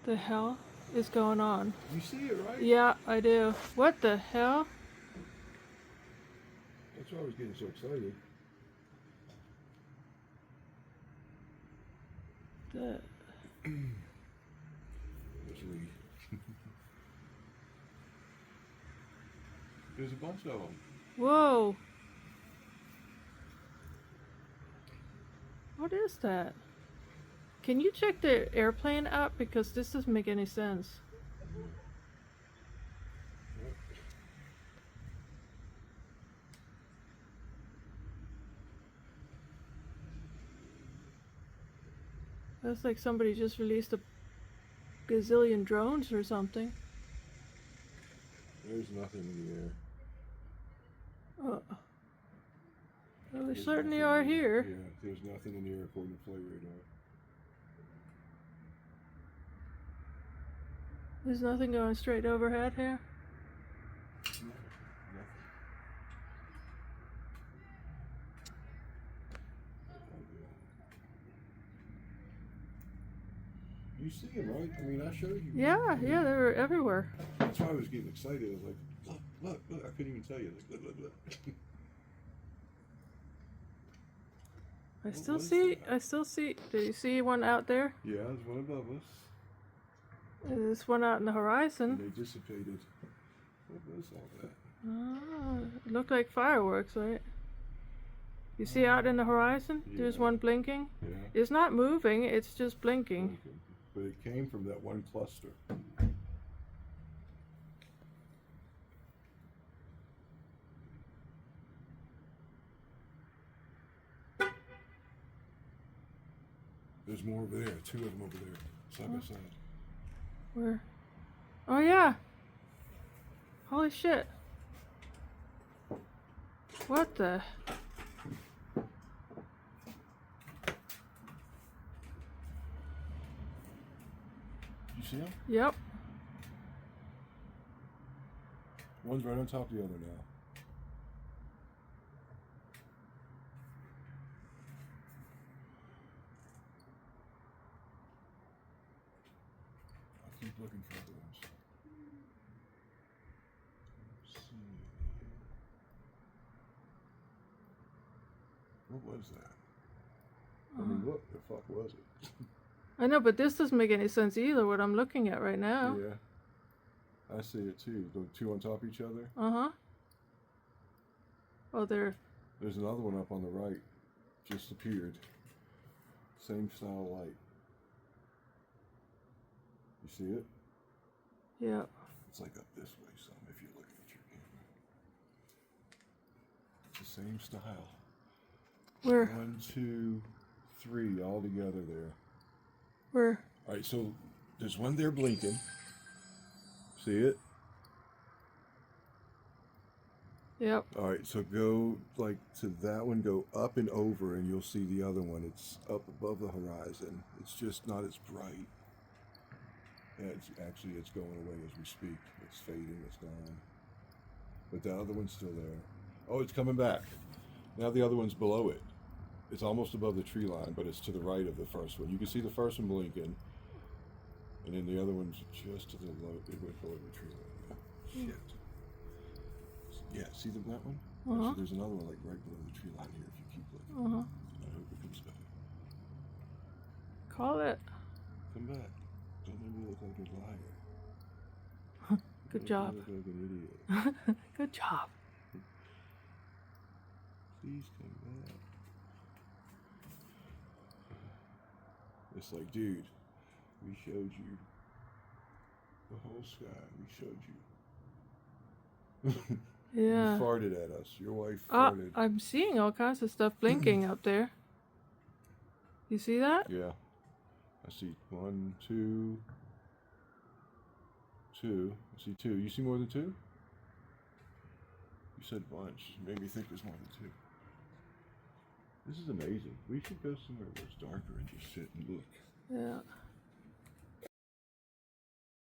The hell is going on? You see it, right? Yeah, I do. What the hell? That's why I was getting so excited. There's Lee. There's a bunch of them. Whoa. What is that? Can you check the airplane app? Because this doesn't make any sense. That's like somebody just released a gazillion drones or something. There's nothing in the air. Well, we certainly are here. Yeah, there's nothing in the air according to flight radar. There's nothing going straight overhead here? No, nothing. You see them, right? I mean, I showed you. Yeah, they were everywhere. That's why I was getting excited. I was like, look, I couldn't even tell you. Like, look. I still see, do you see one out there? Yeah, there's one above us. There's one out in the horizon. And they dissipated. What was all that? Oh, it looked like fireworks, right? You see out in the horizon? Yeah. There's one blinking. Yeah. It's not moving, it's just blinking. But it came from that one cluster. There's more over there. Two of them over there, side by side. Where? Oh yeah! Holy shit! What the? You see them? Yep. One's right on top of the other now. I'll keep looking for other ones. Let's see. What was that? I mean, what the fuck was it? I know, but this doesn't make any sense either, what I'm looking at right now. Yeah. I see it too. The two on top of each other. Uh-huh. Oh, There's another one up on the right. Just appeared. Same style light. You see it? Yeah. It's like up this way some if you're looking at your camera. It's the same style. Where? 1, 2, 3 all together there. Where? Alright, so there's one there blinking. See it? Yep. Alright, so go like to that one, go up and over, and you'll see the other one. It's up above the horizon. It's just not as bright. Yeah, it's going away as we speak. It's fading, it's gone. But the other one's still there. Oh, it's coming back. Now the other one's below it. It's almost above the tree line, but it's to the right of the first one. You can see the first one blinking, and then the other one's just to the low. It went below the tree line. Yeah. Shit. Yeah, see that one? So there's another one like right below the tree line here. If you keep looking, I hope it comes back. Call it. Come back. Don't make me look like a liar. Good job. Look like an idiot. Good job. Please come back. It's like, dude, we showed you the whole sky. We showed you. Yeah. You farted at us. Your wife farted. I'm seeing all kinds of stuff blinking up there. You see that? Yeah. I see 1, 2, 2. I see 2. You see more than 2? You said bunch. Made me think there's more than 2. This is amazing. We should go somewhere where it's darker and just sit and look. Yeah.